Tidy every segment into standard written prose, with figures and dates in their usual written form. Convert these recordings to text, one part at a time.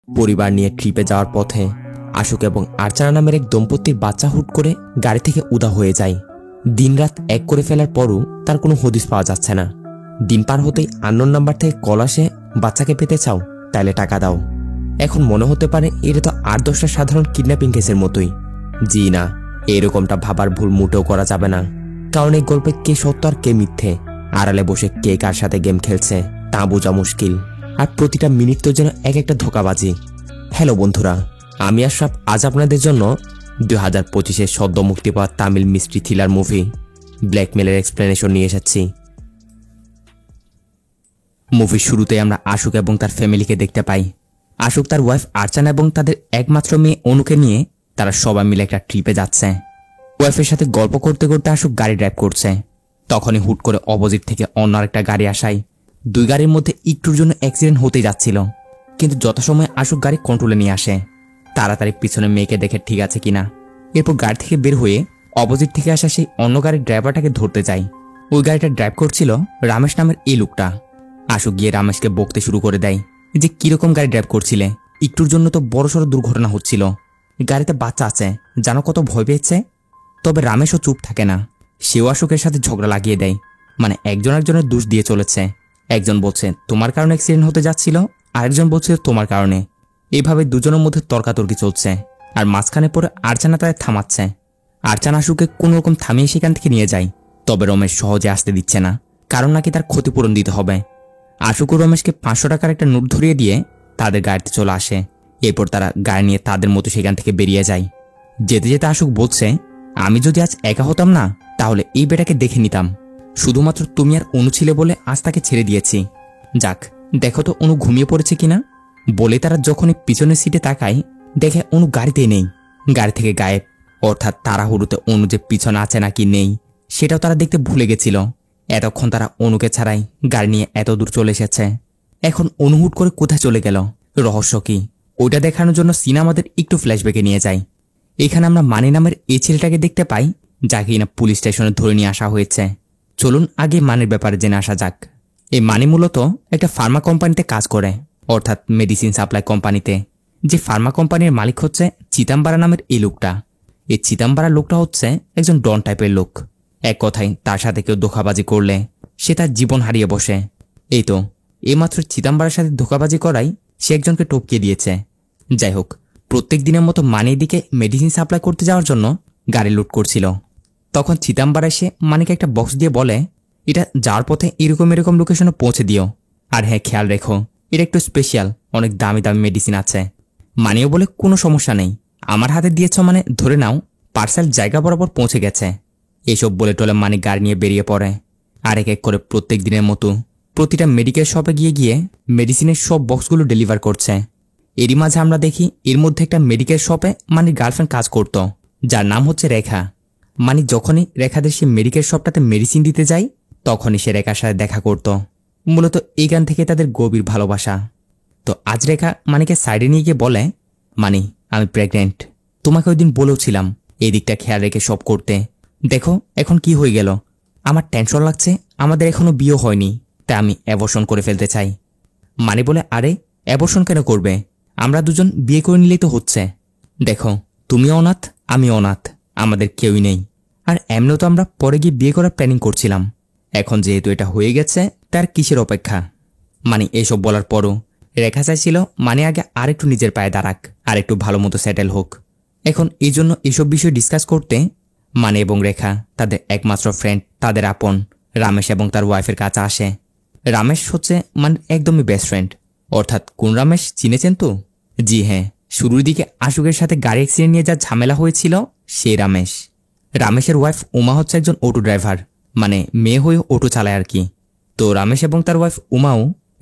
পরিবার নিয়ে ট্রিপে যাওয়ার পথে আশুক এবং আর্চানা নামের এক দম্পতির বাচ্চা হুট করে গাড়ি থেকে উধাও হয়ে যায়। দিনরাত এক করে ফেলার পরও তার কোনো হদিস পাওয়া যাচ্ছে না। দিন পার হতেই আননোন নাম্বার থেকে কল আসে, বাচ্চাকে পেতে চাও তাইলে টাকা দাও। এখন মনে হতে পারে এটা তো 8-10টা সাধারণ কিডন্যাপিং কেসের মতোই। জি না, এরকমটা ভাবার ভুল মোটেও করা যাবে না, কারণ এই গল্পে কে সত্য আর কে মিথ্যে, আড়ালে বসে কে কার সাথে গেম খেলছে তা বোঝা মুশকিল। আর প্রতিটা মিনিট তো যেন এক একটা ধোঁকাবাজি। হ্যালো বন্ধুরা, আমি আশরাফ আজ আপনাদের জন্য 2025-এর সদ্য মুক্তি পাওয়া তামিল মিস্ট্রি থ্রিলার মুভি ব্ল্যাকমেলের এক্সপ্লেনেশন নিয়ে এসেছি। মুভির শুরুতে আমরা আশুক এবং তার ফ্যামিলিকে দেখতে পাই। আশুক, তার ওয়াইফ আর্চানা এবং তাদের একমাত্র মেয়ে অনুকে নিয়ে তারা সবাই মিলে একটা ট্রিপে যাচ্ছে। ওয়াইফের সাথে গল্প করতে করতে আশুক গাড়ি ড্রাইভ করছে। তখনই হুট করে অপোজিট থেকে অন্য আরেকটা গাড়ি আসায় দুই গাড়ির মধ্যে একটুর জন্য অ্যাক্সিডেন্ট হতে যাচ্ছিল, কিন্তু যথাসময়ে আশুক গাড়ি কন্ট্রোলে নিয়ে আসে। তাড়াতাড়ি পিছনে মেয়েকে দেখে ঠিক আছে কিনা, এরপর গাড়ি থেকে বের হয়ে অপোজিট থেকে আসা সেই অন্য গাড়ির ড্রাইভারটাকে ধরতে যায়। ওই গাড়িটা ড্রাইভ করছিল রামেশ নামের এই লোকটা। আশুক গিয়ে রামেশকে বকতে শুরু করে দেয় যে কিরকম গাড়ি ড্রাইভ করছিলে, একটুর জন্য তো বড়সড় দুর্ঘটনা হচ্ছিল, গাড়িতে বাচ্চা আছে, জানো কত ভয় পেয়েছে। তবে রামেশও চুপ থাকে না, সেও আশুকের সাথে ঝগড়া লাগিয়ে দেয়। মানে একজন একজনের দোষ দিয়ে চলেছে। একজন বলছে তোমার কারণে অ্যাক্সিডেন্ট হতে যাচ্ছিল, আরেকজন বলছে তোমার কারণে। এইভাবে দুজনের মধ্যে তর্কাতর্কি চলছে, আর মাঝখানে পরে আর্চানা তাদের থামাচ্ছে। আর্চানা আশুকে কোনোরকম থামিয়ে সেখান থেকে নিয়ে যায়, তবে রমেশ সহজে আসতে দিচ্ছে না, কারণ নাকি তার ক্ষতিপূরণ দিতে হবে। আশুক ও রমেশকে 500 টাকার একটা নোট ধরিয়ে দিয়ে তাদের গাড়িতে চলে আসে। এরপর তারা গাড়ি নিয়ে তাদের মতো সেখান থেকে বেরিয়ে যায়। যেতে যেতে আশুক বলছে, আমি যদি আজ একা হতাম না তাহলে এই বেটাকে দেখে নিতাম, শুধুমাত্র তুমি আর অনু ছিলে বলে আজ তাকে ছেড়ে দিয়েছি। যাক, দেখো তো অনু ঘুমিয়ে পড়েছে কিনা। বলে তারা যখনই পিছনের সিটে তাকায় দেখে অনু গাড়িতেই নেই, গাড়ি থেকে গায়েব। অর্থাৎ তাড়াহুড়োতে অনু যে পিছনে আছে নাকি নেই সেটাও তারা দেখতে ভুলে গেছিল। এতক্ষণ তারা অনুকে ছাড়াই গাড়ি নিয়ে এত দূর চলে এসেছে। এখন অনু হুট করে কোথায় চলে গেল, রহস্য কি, ওইটা দেখানোর জন্য সিনা আমাদের একটু ফ্ল্যাশব্যাকে নিয়ে যায়। এখানে আমরা মানি নামের এই ছেলেটাকে দেখতে পাই, যাকে কিনা পুলিশ স্টেশনে ধরে নিয়ে আসা হয়েছে। চলুন আগে মানির ব্যাপারে জেনে আসা যাক। এই মানি মূলত একটা ফার্মা কোম্পানিতে কাজ করে, অর্থাৎ মেডিসিন সাপ্লাই কোম্পানিতে। যে ফার্মা কোম্পানির মালিক হচ্ছে চিদাম্বারা নামের এই লোকটা। এই চিদাম্বারা লোকটা হচ্ছে একজন ডন টাইপের লোক। এক কথায় তার সাথে কেউ ধোঁকাবাজি করলে সে তার জীবন হারিয়ে বসে। এই তো এইমাত্র চিদাম্বারার সাথে ধোঁকাবাজি করাই সে একজনকে টপকিয়ে দিয়েছে। যাই হোক, প্রত্যেক দিনের মতো মানির দিকে মেডিসিন সাপ্লাই করতে যাওয়ার জন্য গাড়ি লুট করছিল। তখন চিদাম্বারা এসে মানিকে একটা বক্স দিয়ে বলে, এটা যাওয়ার পথে এরকম এরকম লোকেশনে পৌঁছে দিও, আর হ্যাঁ খেয়াল রেখো এটা একটু স্পেশাল, অনেক দামি দামি মেডিসিন আছে। মানিও বলে কোনো সমস্যা নেই, আমার হাতে দিয়েছ মানে ধরে নাও পার্সেল জায়গা বরাবর পৌঁছে গেছে। এসব বলে টলে মানি গাড়ি নিয়ে বেরিয়ে পড়ে। আর এক এক করে প্রত্যেক দিনের মতো প্রতিটা মেডিকেল শপে গিয়ে গিয়ে মেডিসিনের সব বক্সগুলো ডেলিভার করছে। এরই মাঝে আমরা দেখি এর মধ্যে একটা মেডিকেল শপে মানির গার্লফ্রেন্ড কাজ করত, যার নাম হচ্ছে রেখা। মানি যখনই রেখাদের সে মেডিকেল শপটাতে মেডিসিন দিতে যায় তখনই সে রেখার সাথে দেখা করত। মূলত এই গান থেকে তাদের গভীর ভালোবাসা। তো আজ রেখা মানিকে সাইডে নিয়ে গিয়ে বলে, মানি আমি প্রেগনেন্ট, তোমাকে ওই দিন বলেওছিলাম এই দিকটা খেয়াল রেখে সব করতে। দেখো এখন কি হয়ে গেল, আমার টেনশন লাগছে, আমাদের এখনো বিয়ে হয়নি, তাই আমি অ্যাবর্শন করে ফেলতে চাই। মানি বলে, আরে অ্যাবর্শন কেন করবে, আমরা দুজন বিয়ে করে নিলেই তো হচ্ছে। দেখো তুমি অনাথ আমি অনাথ, আমাদের কেউই নেই, আর এমনিও তো আমরা পরে গিয়ে বিয়ে করার প্ল্যানিং করছিলাম। এখন যেহেতু এটা হয়ে গেছে তার কিসের অপেক্ষা। মানি এসব বলার পরও রেখা চাইছিল মানি আগে আরেকটু নিজের পায়ে দাঁড়াক, আর একটু ভালো মতো সেটেল হোক। এখন এই জন্য এসব বিষয় ডিসকাস করতে মানি এবং রেখা তাদের একমাত্র ফ্রেন্ড, তাদের আপন রামেশ এবং তার ওয়াইফের কাছে আসে। রামেশ হচ্ছে মানে একদমই বেস্ট ফ্রেন্ড। অর্থাৎ কোন রামেশ চিনেছেন তো? জি হ্যাঁ, শুরুর দিকে আশুকের সাথে গাড়ি অ্যাক্সিডেন্ট নিয়ে যা ঝামেলা হয়েছিল সেই রামেশ। রামেশের ওয়াইফ উমা হচ্ছে একজন অটো ড্রাইভার, মানে মেয়ে হয়ে অটো চালায় আর কি। তো রামেশ এবং তার ওয়াইফ উমাও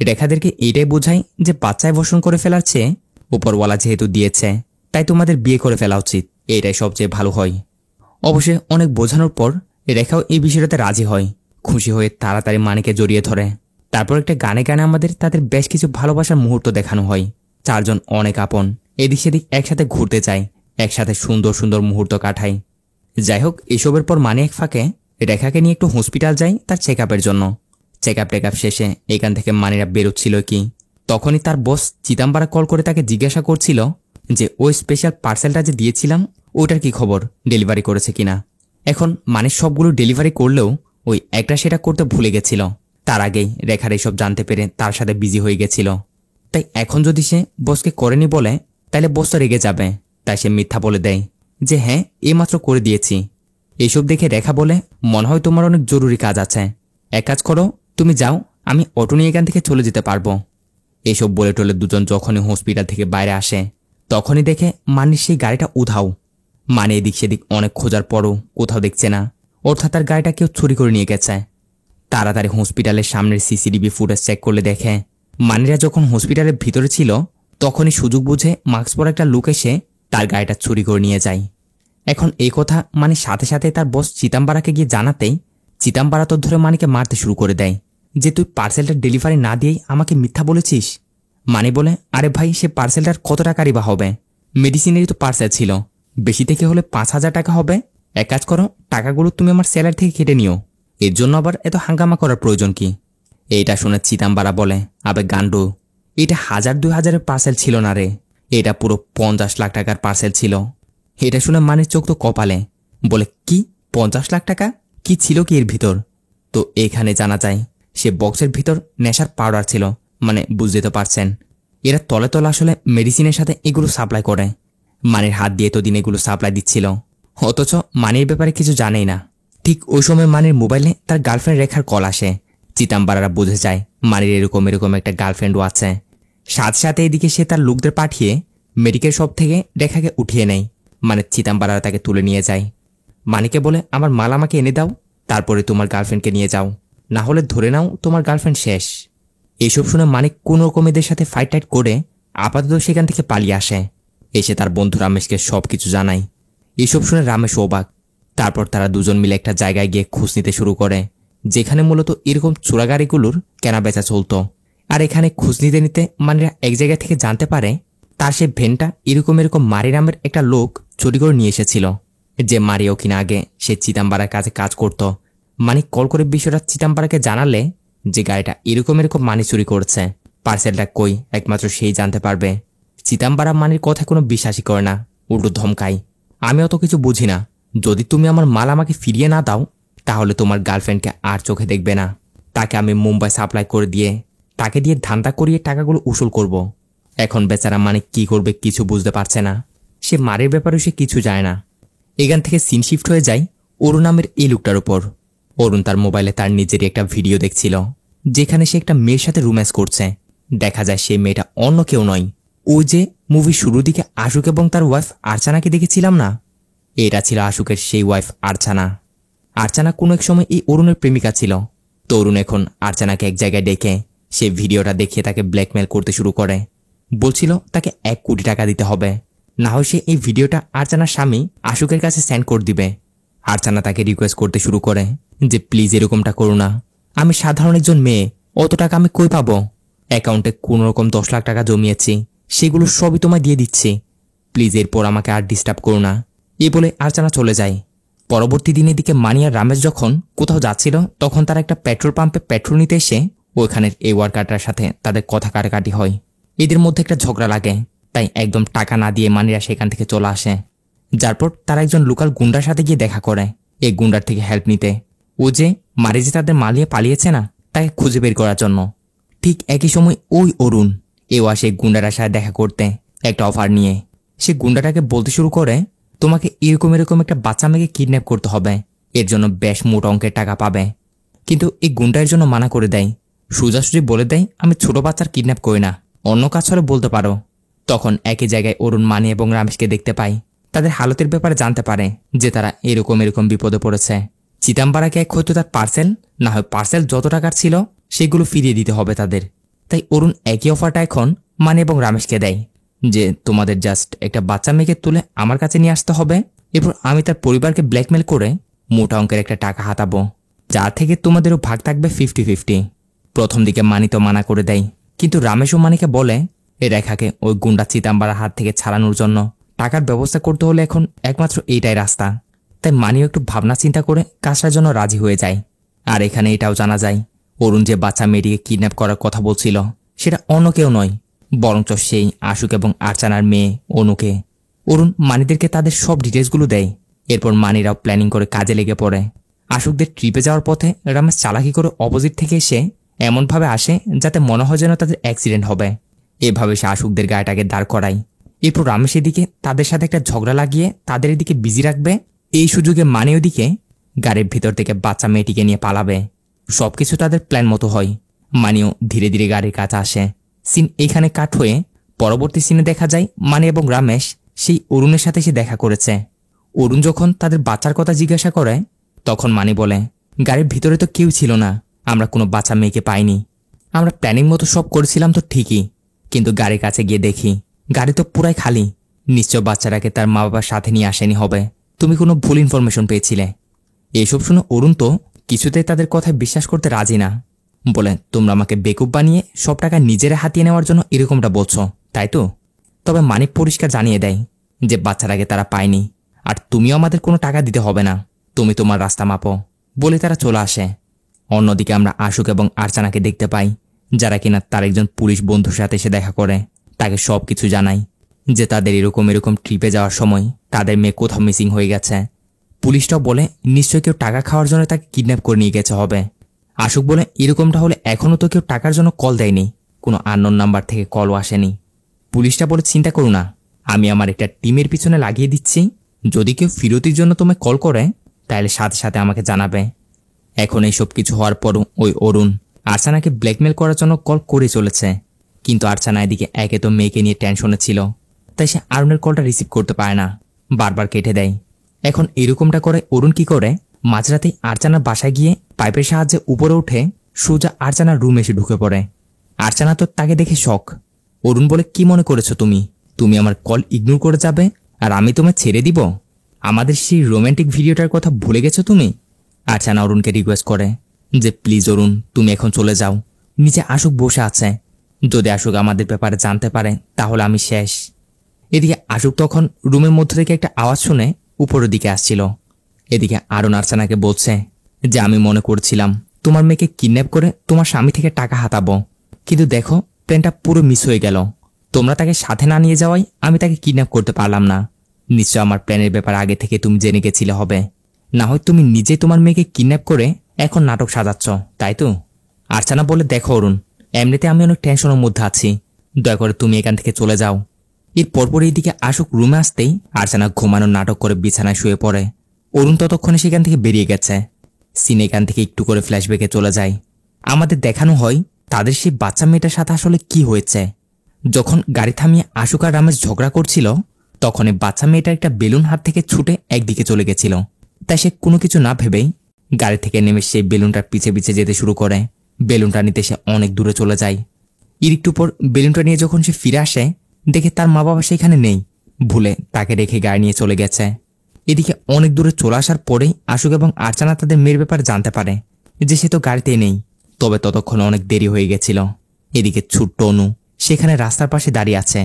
রেখাদেরকে এইটাই বোঝায় যে বাচ্চায় বসন করে ফেলার চেয়ে উপরওয়ালা যেহেতু দিয়েছে তাই তোমাদের বিয়ে করে ফেলা উচিত, এইটাই সবচেয়ে ভালো হয়। অবশ্যই অনেক বোঝানোর পর রেখাও এই বিষয়টাতে রাজি হয়। খুশি হয়ে তাড়াতাড়ি মানিকে জড়িয়ে ধরে। তারপর একটা গানে গানে আমাদের তাদের বেশ কিছু ভালোবাসার মুহূর্ত দেখানো হয়। চারজন অনেক আপন এদিক সেদিক একসাথে ঘুরতে যায়, একসাথে সুন্দর সুন্দর মুহূর্ত কাটায়। যাই হোক, এসবের পর মানি এক ফাঁকে রেখাকে নিয়ে একটু হসপিটাল যায় তার চেক আপের জন্য। চেক আপ শেষে এখান থেকে মানিরা বেরোচ্ছিল কি তখনই তার বস চিদাম্বারা কল করে তাকে জিজ্ঞাসা করছিল যে ওই স্পেশাল পার্সেলটা যে দিয়েছিলাম ওটার কি খবর, ডেলিভারি করেছে কিনা। এখন মানির সবগুলো ডেলিভারি করলেও ওই একটা সেটা করতে ভুলে গেছিল। তার আগেই রেখার এসব জানতে পেরে তার সাথে বিজি হয়ে গেছিল। তাই এখন যদি সে বসকে করেনি বলে তাহলে বস তো রেগে যাবে। তাই সে মিথ্যা বলে দেয় যে হ্যাঁ এইমাত্র করে দিয়েছি। এসব দেখে রেখা বলে মনে হয় তোমার অনেক জরুরি কাজ আছে, এক কাজ করো তুমি যাও, আমি অটো নিয়ে এখান থেকে চলে যেতে পারবো। এসব বলে টলে দুজন যখনই হসপিটাল থেকে বাইরে আসে তখনই দেখে মানির সেই গাড়িটা উধাও। মানে এদিক সেদিক অনেক খোঁজার পরও কোথাও দেখছে না, অর্থাৎ তার গাড়িটা কেউ চুরি করে নিয়ে গেছে। তাড়াতাড়ি হসপিটালের সামনের সিসিটিভি ফুটেজ চেক করলে দেখে মানিরা যখন হসপিটালের ভিতরে ছিল তখনই সুযোগ বুঝে মাস্ক পরা একটা লোক এসে তার গাড়িটা চুরি করে নিয়ে যায়। এখন এই কথা মানির সাথে সাথে তার বস চিদাম্বারাকে গিয়ে জানাতেই চিদাম্বারা তো ধরে মানিকে মারতে শুরু করে দেয় যে তুই পার্সেলটা ডেলিভারি না দিয়েই আমাকে মিথ্যা বলেছিস। মানি বলে আরে ভাই সে পার্সেলটার কত টাকারই বা হবে, মেডিসিনেরই তো পার্সেল ছিল, বেশি থেকে হলে 5,000 টাকা হবে। এক কাজ করো টাকাগুলো তুমি আমার স্যালারি থেকে কেটে নিও, এর জন্য আবার এত হাঙ্গামা করার প্রয়োজন কি। এইটা শুনে চিদাম্বারা বলে আবে গান্ডু, এটা 1,000-2,000-এর পার্সেল ছিল না রে, এটা পুরো 50 লাখ টাকার পার্সেল ছিল। এটা শুনে মানির চোখ তো কপালে, বলে কি 50 লাখ টাকা, কি ছিল কি এর ভিতর। তো এখানে জানা যায় সে বক্সের ভিতর নেশার পাউডার ছিল, মানে বুঝতে তো পারছেন এরা তলে তলে আসলে মেডিসিনের সাথে এগুলো সাপ্লাই করে। মানির হাত দিয়ে তো দিন এগুলো সাপ্লাই দিচ্ছিল, অথচ মানির ব্যাপারে কিছু জানেই না। ঠিক ওই সময় মানির মোবাইলে তার গার্লফ্রেন্ড রেখার কল আসে। চিদাম্বারারা বুঝে যায় মানির এরকম একটা গার্লফ্রেন্ডও আছে। সাথে সাথে এদিকে সে তার লোকদের পাঠিয়ে মেডিকেল শপ থেকে রেখাকে উঠিয়ে নেয়, মানে চিদাম্বারারা তাকে তুলে নিয়ে যায়। মানিকে বলে আমার মাল আমাকে এনে দাও, তারপরে তোমার গার্লফ্রেন্ডকে নিয়ে যাও, না হলে ধরে নাও তোমার গার্লফ্রেন্ড শেষ। এসব শুনে মানিক কোন রকম এদের সাথে ফাইট টাইট করে আপাতত সেখান থেকে পালিয়ে আসে। এসে তার বন্ধু রামেশকে সবকিছু জানায়। এসব শুনে রামেশ অবাক। তারপর তারা দুজন মিলে একটা জায়গায় গিয়ে খোঁজ নিতে শুরু করে যেখানে মূলত এরকম চোরা গাড়িগুলোর কেনা বেচা চলতো। আর এখানে খোঁজ নিতে নিতে মানিরা এক জায়গা থেকে জানতে পারে তার সে ভেনটা এরকম মারি নামের একটা লোক চুরি করে নিয়ে এসেছিল, যে মারিও কিনা আগে সে চিদাম্বারার কাছে কাজ করত। মানিক কল করে বিষয়টা চিদাম্বারাকে জানালে যে গাড়িটা এরকম মানি চুরি করছে, পার্সেলটা কই একমাত্র সেই জানতে পারবে। চিদাম্বারা মানির কথা কোনো বিশ্বাসই করে না, উল্টো ধমকাই আমি অত কিছু বুঝি না, যদি তুমি আমার মাল আমাকে ফিরিয়ে না দাও তাহলে তোমার গার্লফ্রেন্ডকে আর চোখে দেখবে না, তাকে আমি মুম্বাই সাপ্লাই করে দিয়ে তাকে দিয়ে ধান্দা করিয়ে টাকাগুলো উসুল করব। এখন বেচারা মানিক কি করবে কিছু বুঝতে পারছে না, সে মারের ব্যাপারে সে কিছু যায় না। এখান থেকে সিন শিফট হয়ে যায় অরুণ নামের এই লোকটার উপর। অরুণ তার মোবাইলে তার নিজেরই একটা ভিডিও দেখছিল যেখানে সে একটা মেয়ের সাথে রোম্যান্স করছে। দেখা যায় সেই মেয়েটা অন্য কেউ নয়, ওই যে মুভি শুরুর দিকে আশুক এবং তার ওয়াইফ আর্চানাকে দেখেছিলাম না, এটা ছিল আশুকের সেই ওয়াইফ আর্চানা। আর্চানা কোনো এক সময় এই অরুণের প্রেমিকা ছিল। তো অরুণ এখন আর্চানাকে এক জায়গায় ডেকে সে ভিডিওটা দেখিয়ে তাকে ব্ল্যাকমেল করতে শুরু করে। বলছিল তাকে 1 কোটি টাকা দিতে হবে, না হয় সে এই ভিডিওটা আর্চানার স্বামী আশুকের কাছে সেন্ড করে দিবে। আর্চানা তাকে রিকোয়েস্ট করতে শুরু করে যে প্লিজ এরকমটা করো না, আমি সাধারণ একজন মেয়ে, অত টাকা আমি কই পাবো, অ্যাকাউন্টে কোনোরকম 10 লাখ টাকা জমিয়েছি, সেগুলো সবই তোমায় দিয়ে দিচ্ছি, প্লিজ এরপর আমাকে আর ডিস্টার্ব করো না। এই বলে আর্চানা চলে যায়। পরবর্তী দিনের দিকে মানি আর রামেশ যখন কোথাও যাচ্ছিল তখন তারা একটা পেট্রোল পাম্পে পেট্রোল নিতে এসে ওইখানের এই ওয়ার্কারটার সাথে তাদের কথা কাটাকাটি হয়। এদের মধ্যে একটা ঝগড়া লাগে, তাই একদম টাকা না দিয়ে মানিরা সেখান থেকে চলে আসে। যারপর তারা একজন লোকাল গুন্ডার সাথে গিয়ে দেখা করে এই গুন্ডার থেকে হেল্প নিতে, ও যে মারি যে তাদের মালিয়ে পালিয়েছে না তাকে খুঁজে বের করার জন্য। ঠিক একই সময় ওই অরুণ এও আসে গুন্ডারার সাথে দেখা করতে একটা অফার নিয়ে। সে গুন্ডাটাকে বলতে শুরু করে তোমাকে এরকম একটা বাচ্চা মেয়েকে কিডন্যাপ করতে হবে, এর জন্য বেশ মোটা অঙ্কের টাকা পাবে। কিন্তু এই গুন্ডার জন্য মানা করে দেয়, সোজাসুজি বলে দেয় আমি ছোট বাচ্চার কিডন্যাপ করি না, অন্য কাজ হলে বলতে পারো। তখন একই জায়গায় অরুণ মানি এবং রামেশকে দেখতে পায়, তাদের হালতের ব্যাপারে জানতে পারে যে তারা এরকম বিপদে পড়েছে। চিদাম্বারাকে এক হয়তো তার পার্সেল না হয় পার্সেল যত টাকার ছিল সেগুলো ফিরিয়ে দিতে হবে তাদের। তাই অরুণ একই অফারটা এখন মানি এবং রামেশকে দেয় যে তোমাদের জাস্ট একটা বাচ্চা মেয়েকে তুলে আমার কাছে নিয়ে আসতে হবে, এরপর আমি তার পরিবারকে ব্ল্যাকমেল করে মোটা অঙ্কের একটা টাকা হাতাবো, যার থেকে তোমাদেরও ভাগ থাকবে 50-50। প্রথম দিকে মানি তো মানা করে দেয়, কিন্তু রামেশ ও মানিকে বলে এ রেখাকে ওই গুন্ডা চিদাম্বারার হাত থেকে ছাড়ানোর জন্য টাকার ব্যবস্থা করতে হলে এখন একমাত্র এইটাই রাস্তা। তাই মানিও একটু ভাবনা চিন্তা করে কাজটার জন্য রাজি হয়ে যায়। আর এখানে এটাও জানা যায় অরুণ যে বাচ্চা মেয়েটিকে কিডন্যাপ করার কথা বলছিল সেটা অন্য কেউ নয়, বরঞ্চ সেই আশুক এবং আর্চানার মেয়ে অনুকে। অরুণ মানিদেরকে তাদের সব ডিটেলসগুলো দেয়। এরপর মানিরাও প্ল্যানিং করে কাজে লেগে পড়ে। আশুকদের ট্রিপে যাওয়ার পথে রামেশ চালাকি করে অপোজিট থেকে এসে এমনভাবে আসে যাতে মনে হয় যেন তাদের অ্যাক্সিডেন্ট হবে। এভাবে সে আশুকদের গাড়িটাকে দাঁড় করায়। এরপর রামেশ এদিকে তাদের সাথে একটা ঝগড়া লাগিয়ে তাদের এদিকে বিজি রাখবে। এই সুযোগে মানি ওদিকে গাড়ির ভিতর থেকে বাচ্চা মেয়েটিকে নিয়ে পালাবে। সবকিছু তাদের প্ল্যান মতো হয়। মানিও ধীরে ধীরে গাড়ির কাছে আসে। সিন এখানে কাট হয়ে পরবর্তী সিনে দেখা যায় মানি এবং রামেশ সেই অরুণের সাথে সে দেখা করেছে। অরুণ যখন তাদের বাচ্চার কথা জিজ্ঞাসা করে তখন মানি বলে, গাড়ির ভিতরে তো কেউ ছিল না, আমরা কোনো বাচ্চা মেয়েকে পাইনি। আমরা প্ল্যানিং মতো সব করেছিলাম তো ঠিকই, কিন্তু গাড়ির কাছে গিয়ে দেখি গাড়ি তো পুরাই খালি। নিশ্চয় বাচ্চাটাকে তার মা বাবার সাথে নিয়ে আসেনি হবে। তুমি কোনো ভুল ইনফরমেশন পেয়েছিলে। এইসব শুনে অরুণ তো কিছুতেই তাদের কথায় বিশ্বাস করতে রাজি না। বলে, তোমরা আমাকে বেকুব বানিয়ে সব টাকা নিজেরা হাতিয়ে নেওয়ার জন্য এরকমটা বলছো, তাই তো? তবে মানিক পরিষ্কার জানিয়ে দেয় যে বাচ্চাটাকে তারা পায়নি, আর তুমিও আমাদের কোনো টাকা দিতে হবে না, তুমি তোমার রাস্তা মাপো। বলে তারা চলে আসে। অন্যদিকে আমরা আশুক এবং আর্চানাকে দেখতে পাই, যারা কিনা তার একজন পুলিশ বন্ধুর সাথে এসে দেখা করে। তাকে সব কিছু জানায় যে তাদের এরকম ট্রিপে যাওয়ার সময় তাদের মেয়ে কোথাও মিসিং হয়ে গেছে। পুলিশটাও বলে নিশ্চয় কেউ টাকা খাওয়ার জন্য তাকে কিডন্যাপ করে নিয়ে গেছে হবে। আশুক বলে, এরকমটা হলে এখনও তো কেউ টাকার জন্য কল দেয়নি, কোনো আননোন নাম্বার থেকে কলও আসেনি। পুলিশটা বলে, চিন্তা করো না, আমি আমার একটা টিমের পিছনে লাগিয়ে দিচ্ছি। যদি কেউ ফিরতির জন্য তোমায় কল করে তাহলে সাথে সাথে আমাকে জানাবে। এখন এই সব কিছু হওয়ার পরও ওই অরুণ আর্চানাকে ব্ল্যাকমেল করার জন্য কল করে চলেছে। কিন্তু আর্চানা এদিকে একে তো মেয়েকে নিয়ে টেনশনে ছিল, তাই সে আরুণের কলটা রিসিভ করতে পারে না, বারবার কেটে দেয়। এখন এরকমটা করে অরুণ কি করে, মাঝরাতেই আর্চানার বাসায় গিয়ে পাইপের সাহায্যে উপরে উঠে সোজা আর্চানার রুমে এসে ঢুকে পড়ে। আর্চানা তো তাকে দেখে শক। অরুণ বলে, কি মনে করেছো তুমি? তুমি আমার কল ইগনোর করে যাবে আর আমি তোমায় ছেড়ে দিব? আমাদের সেই রোমান্টিক ভিডিওটার কথা ভুলে গেছো তুমি? আর্চানা অরুণকে রিকোয়েস্ট করে যে প্লিজ অরুণ, তুমি এখন চলে যাও। নিচে আশুক বসে আছে, যদি আশুক আমাদের ব্যাপারে জানতে পারে তাহলে আমি শেষ। এদিকে আশুক তখন রুমের মধ্যে থেকে একটা আওয়াজ শুনে উপরের দিকে আসছিল। এদিকে আরুণ আর্চানাকে বলছে যে আমি মনে করছিলাম তোমার মেয়েকে কিডন্যাপ করে তোমার স্বামী থেকে টাকা হাতাবো, কিন্তু দেখো প্ল্যানটা পুরো মিস হয়ে গেল। তোমরা তাকে সাথে না নিয়ে যাওয়াই আমি তাকে কিডন্যাপ করতে পারলাম না। নিশ্চয় আমার প্ল্যানের ব্যাপার আগে থেকে তুমি জেনে গেছিলে হবে, না হয় তুমি নিজে তোমার মেয়েকে কিডন্যাপ করে এখন নাটক সাজাচ্ছ, তাই তো? আর্চানা বলে, দেখো অরুণ, এমনিতে আমি অনেক টেনশনের মধ্যে আছি, দয়া করে তুমি এখান থেকে চলে যাও। এর পরপর এইদিকে আশুক রুমে আসতেই আর্চানা ঘুমানোর নাটক করে বিছানায় শুয়ে পড়ে। অরুণ ততক্ষণে সেখান থেকে বেরিয়ে গেছে। সিন এখান থেকে একটু করে ফ্ল্যাশব্যাকে চলে যায়। আমাদের দেখানো হয় তাদের সেই বাচ্চা মেয়েটার সাথে আসলে কি হয়েছে। যখন গাড়ি থামিয়ে আশুক আর রামেশ ঝগড়া করছিল তখন এই বাচ্চা মেয়েটা একটা বেলুন হাত থেকে ছুটে একদিকে চলে গেছিল। তাই সে কোনো কিছু না ভেবেই গাড়ি থেকে নেমে সেই বেলুনটার পিছে পিছে যেতে শুরু করে। বেলুনটা নিতে সে অনেক দূরে চলে যায়। একটু পর বেলুনটা নিয়ে যখন সে ফিরে আসে দেখে তার মা বাবা সেখানে নেই, ভুলে তাকে রেখে গাড়ি নিয়ে চলে গেছে। এদিকে অনেক দূরে চলে আসার পরেই আশুক এবং আর্চানা তাদের মেয়ের ব্যাপারে জানতে পারে যে সে তো গাড়িতেই নেই। তবে ততক্ষণে অনেক দেরি হয়ে গেছিল। এদিকে ছোট্ট অনু সেখানে রাস্তার পাশে দাঁড়িয়ে আছে।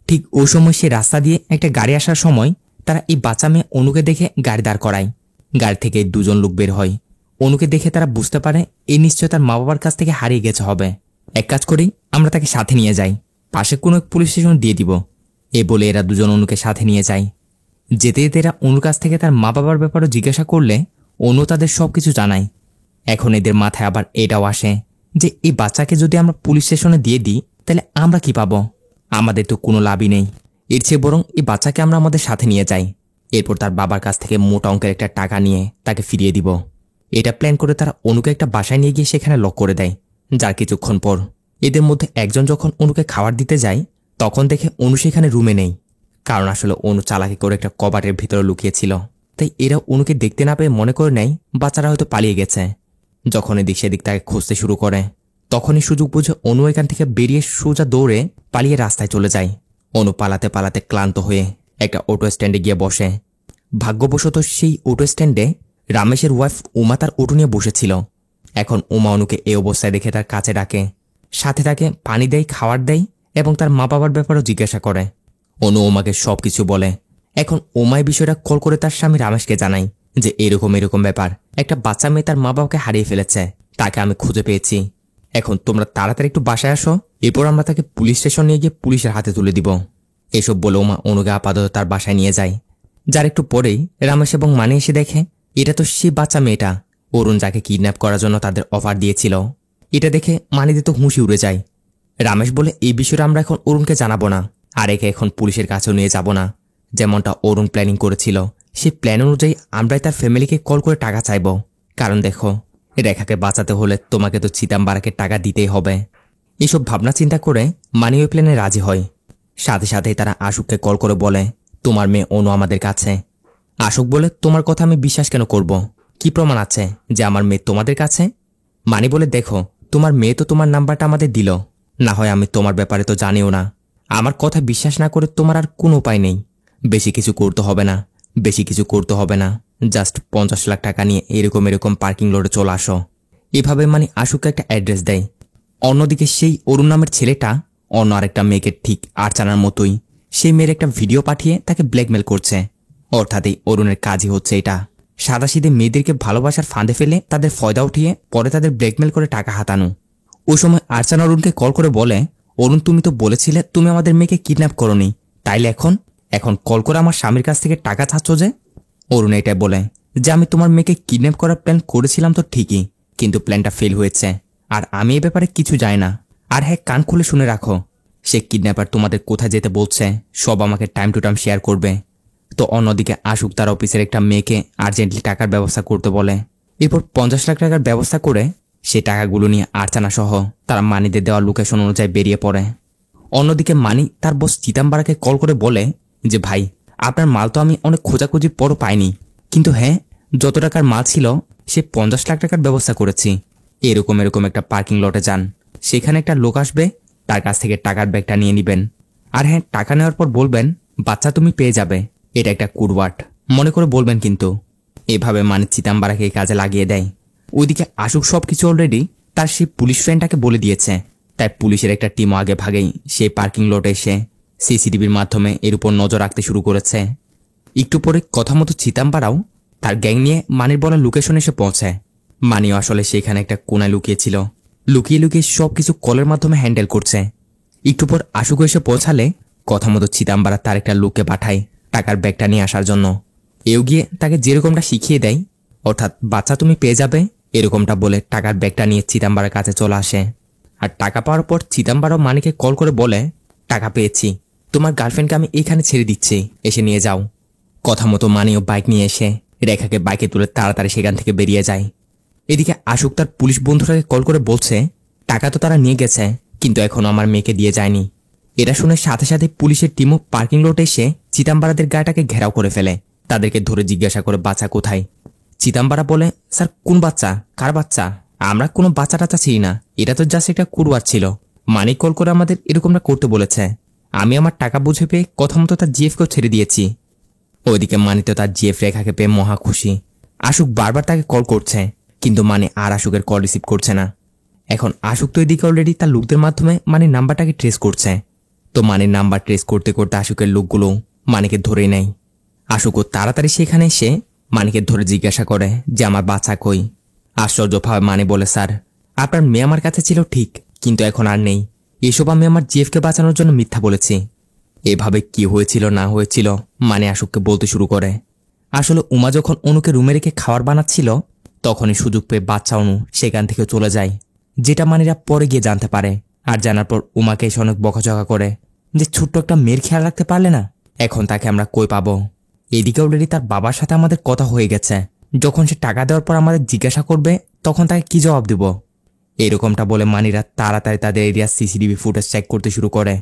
ঠিক ওই সময় সে রাস্তা দিয়ে একটা গাড়ি আসার সময় তারা এই বাচ্চা মেয়ে অনুকে দেখে গাড়ি দাঁড় করায়। গাড়ি থেকে দুজন লোক বের হয়। অনুকে দেখে তারা বুঝতে পারে এই নিশ্চয় তার মা বাবার কাছ থেকে হারিয়ে গেছে হবে। এক কাজ করি, আমরা তাকে সাথে নিয়ে যাই, পাশে কোনো এক পুলিশ স্টেশন দিয়ে দিব। এ বলে এরা দুজন অনুকে সাথে নিয়ে যায়। যেতে যেতে এরা অনুর কাছ থেকে তার মা বাবার ব্যাপারে জিজ্ঞাসা করলে অনু তাদের সবকিছু জানায়। এখন এদের মাথায় আবার এটাও আসে যে এই বাচ্চাকে যদি আমরা পুলিশ স্টেশনে দিয়ে দিই তাহলে আমরা কি পাবো? আমাদের তো কোনো লাভই নেই। এর চেয়ে বরং এই বাচ্চাকে আমরা আমাদের সাথে নিয়ে যাই, এরপর তার বাবার কাছ থেকে মোটা অঙ্কের একটা টাকা নিয়ে তাকে ফিরিয়ে দিব। এটা প্ল্যান করে তারা অনুকে একটা বাসায় নিয়ে গিয়ে সেখানে লক করে দেয়। যার কিছুক্ষণ পর এদের মধ্যে একজন যখন অনুকে খাবার দিতে যায় তখন দেখে অনু সেখানে রুমে নেই, কারণ আসলে অনু চালাকি করে একটা কবাটের ভিতরে লুকিয়েছিল। তাই এরা অনুকে দেখতে না পেয়ে মনে করে নেয় বাচ্চারা হয়তো পালিয়ে গেছে। যখন এদিক সেদিক তাকে খুঁজতে শুরু করে তখনই সুযোগ বুঝে অনু এখান থেকে বেরিয়ে সোজা দৌড়ে পালিয়ে রাস্তায় চলে যায়। অনু পালাতে পালাতে ক্লান্ত হয়ে একটা অটো স্ট্যান্ডে গিয়ে বসে। ভাগ্যবশত সেই অটো স্ট্যান্ডে রামেশের ওয়াইফ উমা তার অটো নিয়ে বসেছিল। এখন উমা অনুকে এই অবস্থায় দেখে তার কাছে ডাকে, সাথে তাকে পানি দেয়, খাবার দেয় এবং তার মা বাবার ব্যাপারেও জিজ্ঞাসা করে। অনু উমাকে সবকিছু বলে। এখন উমায় বিষয়টা কল করে তার স্বামী রামেশকে জানায় যে এরকম ব্যাপার, একটা বাচ্চা মেয়ে তার মা বাবাকে হারিয়ে ফেলেছে, তাকে আমি খুঁজে পেয়েছি। এখন তোমরা তাড়াতাড়ি একটু বাসায় আসো, এরপর আমরা তাকে পুলিশ স্টেশন নিয়ে গিয়ে পুলিশের হাতে তুলে দিব। এসব বলে উমা অনুকে আপাতত তার বাসায় নিয়ে যায়। যার একটু পরেই রামেশ এবং মানি এসে দেখে এটা তো সেই বাচ্চা মেয়েটা অরুণ যাকে কিডন্যাপ করার জন্য তাদের অফার দিয়েছিল। এটা দেখে মানিদের তো হুঁশি উড়ে যায়। রামেশ বলে এই বিষয়টা আমরা এখন অরুণকে জানাবো না, আর একে এখন পুলিশের কাছেও নিয়ে যাব না। যেমনটা অরুণ প্ল্যানিং করেছিল সেই প্ল্যান অনুযায়ী আমরাই তার ফ্যামিলিকে কল করে টাকা চাইব। কারণ দেখো, রেখাকে বাঁচাতে হলে তোমাকে তো চিদাম্বারাকে টাকা দিতেই হবে। এসব ভাবনা চিন্তা করে মানি ওই প্ল্যানে রাজি হয়। সাথে সাথেই তারা আশুককে কল করে বলে তোমার মেয়ে অনু আমাদের কাছে। আশুক বলে তোমার কথা আমি বিশ্বাস কেন করব? কি প্রমাণ আছে যে আমার মেয়ে তোমাদের কাছে? মানি বলে দেখো, তোমার মেয়ে তো তোমার নাম্বারটা আমাদের দিল, না হয় আমি তোমার ব্যাপারে তো জানিও না। আমার কথা বিশ্বাস না করে তোমার আর কোনো উপায় নেই। বেশি কিছু করতে হবে না, জাস্ট 50 লাখ টাকা নিয়ে এরকম পার্কিং লটে চলে আসো। এভাবে মানে আশুককে একটা অ্যাড্রেস দেয়। অন্যদিকে সেই অরুণ নামের ছেলেটা অন্য আরেকটা মেয়েকে ঠিক আর্চানার মতোই সেই মেয়ের একটা ভিডিও পাঠিয়ে তাকে ব্ল্যাকমেল করছে। অর্থাৎ এই অরুণের কাজই হচ্ছে এটা, সাদাসিধে মেয়েদেরকে ভালোবাসার ফাঁদে ফেলে তাদের ফয়দা উঠিয়ে পরে তাদের ব্ল্যাকমেল করে টাকা হাতানো। ওই সময় আর্চানা অরুণকে কল করে বলে অরুণ, তুমি তো বলেছিলে তুমি আমাদের মেয়েকে কিডন্যাপ করোনি, তাইলে এখন কল করে আমার স্বামীর কাছ থেকে টাকা চাচ্ছ যে? অরুণ এটাই বলে যে আমি তোমার মেয়েকে কিডন্যাপ করার প্ল্যান করেছিলাম তো ঠিকই, কিন্তু প্ল্যানটা ফেল হয়েছে, আর আমি এ ব্যাপারে কিছু জানি না। আর হ্যাঁ, কান খুলে শুনে রাখো, সে কিডন্যাপার তোমাদের কোথায় যেতে বলছে সব আমাকে টাইম টু টাইম শেয়ার করবে। তো অন্যদিকে আশুক তার অফিসের একটা মেয়েকে আর্জেন্টলি টাকার ব্যবস্থা করতে বলে। এরপর 50 লাখ টাকার ব্যবস্থা করে সেই টাকাগুলো নিয়ে আর্চানা সহ তারা মানিদের দেওয়া লোকেশন অনুযায়ী বেরিয়ে পড়ে। অন্যদিকে মানি তার বস চিদাম্বারাকে কল করে বলে যে ভাই, আপনার মাল তো আমি অনেক খোঁজাখুঁজির পরও পাইনি, কিন্তু হ্যাঁ, যত টাকার মাল ছিল সে 50 লাখ টাকার ব্যবস্থা করেছি। এরকম একটা পার্কিং লটে যান, সেখানে একটা লোক আসবে, তার কাছ থেকে টাকার ব্যাগটা নিয়ে নেবেন। আর হ্যাঁ, টাকা নেওয়ার পর বলবেন বাচ্চা তুমি পেয়ে যাবে, এটা একটা কুড়ওয়াট মনে করে বলবেন কিন্তু। এভাবে মানে চিদাম্বারাকে এই কাজে লাগিয়ে দেয়। ওইদিকে আশুক সবকিছু অলরেডি তার সেই পুলিশ ফ্রেন্ডটাকে বলে দিয়েছে, তাই পুলিশের একটা টিমও আগে ভাগেই সেই পার্কিং লটে এসে সিসিটিভির মাধ্যমে এর উপর নজর রাখতে শুরু করেছে। একটু পরে কথা মতো চিদাম্বারাও তার গ্যাং নিয়ে মানির বলা লোকেশন এসে পৌঁছায়। মানিও আসলে সেখানে একটা কোনায় লুকিয়েছিল, লুকিয়ে সবকিছু কলের মাধ্যমে হ্যান্ডেল করছে। একটু পর আশুক এসে পৌঁছালে কথা মতো চিদাম্বারা তার একটা লোককে পাঠায় টাকার ব্যাগটা নিয়ে আসার জন্য। এও গিয়ে তাকে যেরকমটা শিখিয়ে দেয়, অর্থাৎ বাচ্চা তুমি পেয়ে যাবে এরকমটা বলে টাকার ব্যাগটা নিয়ে চিদাম্বারের কাছে চলে আসে। আর টাকা পাওয়ার পর চিদাম্বারও মানিকে কল করে বলে টাকা পেয়েছি, তোমার গার্লফ্রেন্ডকে আমি এখানে ছেড়ে দিচ্ছি, এসে নিয়ে যাও। কথা মতো মানিও বাইক নিয়ে এসে রেখাকে বাইকে তুলে তাড়াতাড়ি সেখান থেকে বেরিয়ে যায়। এদিকে আশুক তার পুলিশ বন্ধুটাকে কল করে বলছে টাকা তো তারা নিয়ে গেছে, কিন্তু এখনো আমার মেয়েকে দিয়ে যায়নি। এটা শুনে সাথে সাথে পুলিশের টিমও পার্কিং লটে এসে চিদাম্বারাদের গাড়িটাকে ঘেরাও করে ফেলে। তাদেরকে ধরে জিজ্ঞাসা করে বাচ্চা কোথায়। চিদাম্বারা বলে স্যার, কোন বাচ্চা? কার বাচ্চা? আমরা কোনো বাচ্চা টাচ্চা ছিলি না, এটা তো জাস্ট একটা কুড়ওয়ার ছিল। মানিক কল করে আমাদের এরকমটা করতে বলেছে। আমি আমার টাকা বুঝে পেয়ে কথা মতো তার জিএফকেও ছেড়ে দিয়েছি। ওইদিকে মানি তো তার জিএফ রেখাকে পেয়ে মহা খুশি। আশুক বারবার তাকে কল করছে, কিন্তু মানে আর আশুকের কল রিসিভ করছে না। এখন আশুক তো এদিকে অলরেডি তার লোকদের মাধ্যমে মানির নাম্বারটাকে ট্রেস করছে। তো মানির নাম্বার ট্রেস করতে করতে আশুকের লোকগুলো মানিকে ধরে নেয়। আশুকও তাড়াতাড়ি সেখানে এসে মানিকে ধরে জিজ্ঞাসা করে যে আমার বাচ্চা কই। আশ্চর্যভাবে মানে বলে স্যার, আপনার মেয়ে আমার কাছে ছিল ঠিক, কিন্তু এখন আর নেই। এসব আমি আমার জিএফকে বাঁচানোর জন্য মিথ্যা বলেছি। এভাবে কি হয়েছিল না হয়েছিল মানে আশুককে বলতে শুরু করে। আসলে উমা যখন অনুকে রুমে রেখে খাবার বানাচ্ছিল তখনই সুযোগ পেয়ে বাচ্চা অনু সেখান থেকে চলে যায়, যেটা মানিরা পরে গিয়ে জানতে পারে। আর জানার পর উমাকে এসে অনেক বকাঝকা করে যে ছোট্ট একটা মেয়ের খেয়াল রাখতে পারলে না, এখন তাকে আমরা কই পাবো। এদিকে অলরেডি তার বাবার সাথে আমাদের কথা হয়ে গেছে, যখন সে টাকা দেওয়ার পর আমাদের জিজ্ঞাসা করবে তখন তাকে কি জবাব দেব। এরকমটা বলে মানিরা তাড়াতাড়ি তাদের এরিয়ার সিসিটিভি ফুটেজ চেক করতে শুরু করে,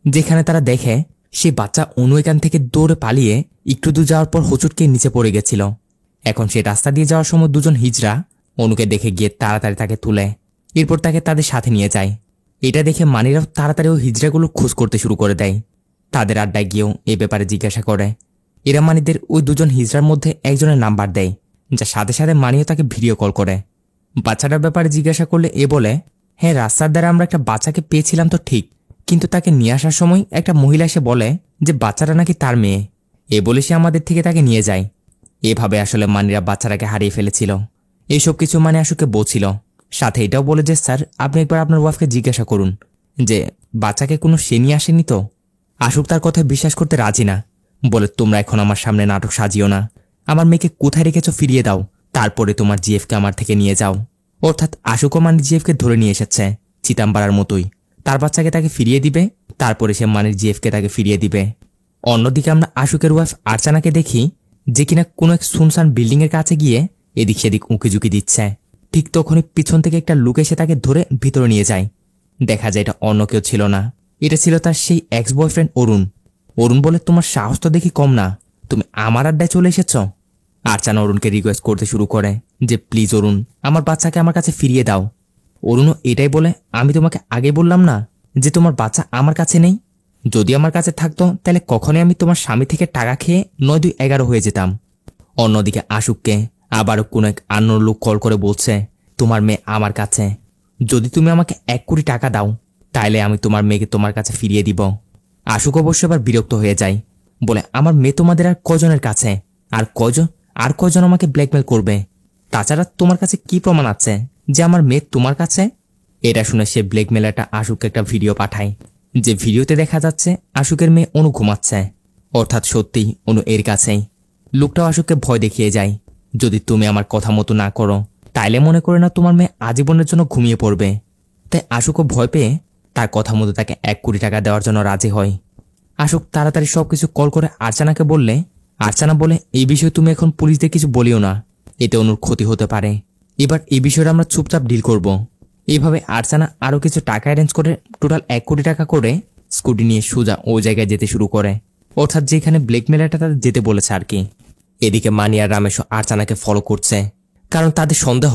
যেখানে তারা দেখে সে বাচ্চা অনু এখান থেকে দৌড়ে পালিয়ে একটু দূর যাওয়ার পর হোঁচটকে নিচে পড়ে গেছিল। এখন সে রাস্তা দিয়ে যাওয়ার সময় দুজন হিজড়া অনুকে দেখে গিয়ে তাড়াতাড়ি তাকে তুলে এরপর তাকে তাদের সাথে নিয়ে যায়। এটা দেখে মানিরাও তাড়াতাড়ি ওই হিজড়াগুলো খোঁজ করতে শুরু করে দেয়। তাদের আড্ডায় গিয়েও এ ব্যাপারে জিজ্ঞাসা করে। এরা মানিদের ওই দুজন হিজড়ার মধ্যে একজনের নাম্বার দেয়, যা সাথে সাথে মানিও তাকে ভিডিও কল করে। বাচ্চাটার ব্যাপারে জিজ্ঞাসা করলে এ বলে হ্যাঁ, রাস্তার দ্বারা আমরা একটা বাচ্চাকে পেয়েছিলাম তো ঠিক, কিন্তু তাকে নিয়ে আসার সময় একটা মহিলা এসে বলে যে বাচ্চাটা নাকি তার মেয়ে। এ বলে সে আমাদের থেকে তাকে নিয়ে যায়। এভাবে আসলে মানিরা বাচ্চাটাকে হারিয়ে ফেলেছিল। এইসব কিছু মানে আশুকে বলছিল। সাথে এটাও বলে যে স্যার আপনি একবার আপনার ওয়াইফকে জিজ্ঞাসা করুন যে বাচ্চাকে কোনো সে নিয়ে আসেনি তো। আশুক তার কথায় বিশ্বাস করতে রাজি না, বলে তোমরা এখন আমার সামনে নাটক সাজিও না, আমার মেয়েকে কোথায় রেখেছো ফিরিয়ে দাও, তারপরে তোমার জিএফকে আমার থেকে নিয়ে যাও। অর্থাৎ আশুকও মানির জিএফকে ধরে নিয়ে এসেছে চিতাম্বারার মতোই। তার বাচ্চাকে তাকে ফিরিয়ে দিবে, তারপরে সে মানির জিএফকে তাকে ফিরিয়ে দিবে। অন্যদিকে আমরা আশুকের ওয়াইফ আর্চানাকে দেখি যে কিনা কোনো এক সুনসান বিল্ডিং এর কাছে গিয়ে এদিক সেদিক উঁকিঝুঁকি দিচ্ছে। ঠিক তখনই পিছন থেকে একটা লোক এসে তাকে ধরে ভিতরে নিয়ে যায়। দেখা যায় এটা অন্য কেউ ছিল না, এটা ছিল তার সেই এক্স বয়ফ্রেন্ড অরুণ। অরুণ বলে তোমার সাহস তো দেখি কম না, তুমি আমার আড্ডায় চলে এসেছ। আর্চানা অরুণকে রিকোয়েস্ট করতে শুরু করে যে প্লিজ অরুণ, আমার বাচ্চাকে আমার কাছে ফিরিয়ে দাও। অরুণও এটাই বলে আমি তোমাকে আগে বললাম না যে তোমার বাচ্চা আমার কাছে নেই, যদি আমার কাছে থাকতো তাহলে কখনোই আমি তোমার স্বামী থেকে টাকা খেয়ে 9-2-11 হয়ে যেতাম। অন্যদিকে আশুককে আবারও কোনো এক অন্য লোক কল করে বলছে তোমার মেয়ে আমার কাছে, যদি তুমি আমাকে 1 কোটি টাকা দাও তাইলে আমি তোমার মেয়েকে তোমার কাছে ফিরিয়ে দিব। আশুক অবশ্য এবার বিরক্ত হয়ে যায়, বলে আমার মেয়ে তোমাদের আর কজনের কাছে, আর কজন আমাকে ব্ল্যাকমেল করবে, তাছাড়া তোমার কাছে কি প্রমাণ আছে যে আমার মেয়ে তোমার কাছে। এটা শুনে সে ব্ল্যাকমেলারটা আশুককে একটা ভিডিও পাঠায়, যে ভিডিওতে দেখা যাচ্ছে আশুকের মেয়ে অনু ঘুমাচ্ছে, অর্থাৎ সত্যিই অনু এর কাছেই। লোকটাও আশুককে ভয় দেখিয়ে যায়, যদি তুমি আমার কথা মতো না করো তাইলে মনে করে না তোমার মেয়ে আজীবনের জন্য ঘুমিয়ে পড়বে। তাই আশুকও ভয় পেয়ে তার কথা মতো তাকে 1 কোটি টাকা দেওয়ার জন্য রাজি হয়। আশুক তাড়াতাড়ি সবকিছু কল করে আর্চানাকে বললে আর্চানা বলে এই বিষয়ে তুমি এখন পুলিশদের কিছু বলিও না, এতে অনুর ক্ষতি হতে পারে, এবার এই বিষয়টা আমরা চুপচাপ ডিল করব। এইভাবে আর্চানা আরও কিছু টাকা অ্যারেঞ্জ করে টোটাল 1 কোটি টাকা করে স্কুটি নিয়ে সোজা ওই জায়গায় যেতে শুরু করে, অর্থাৎ যেখানে ব্ল্যাকমেলারটা তাদের যেতে বলেছে আর কি। এদিকে মানি আর রামেশও আর্চানাকে ফলো করছে, কারণ তাদের সন্দেহ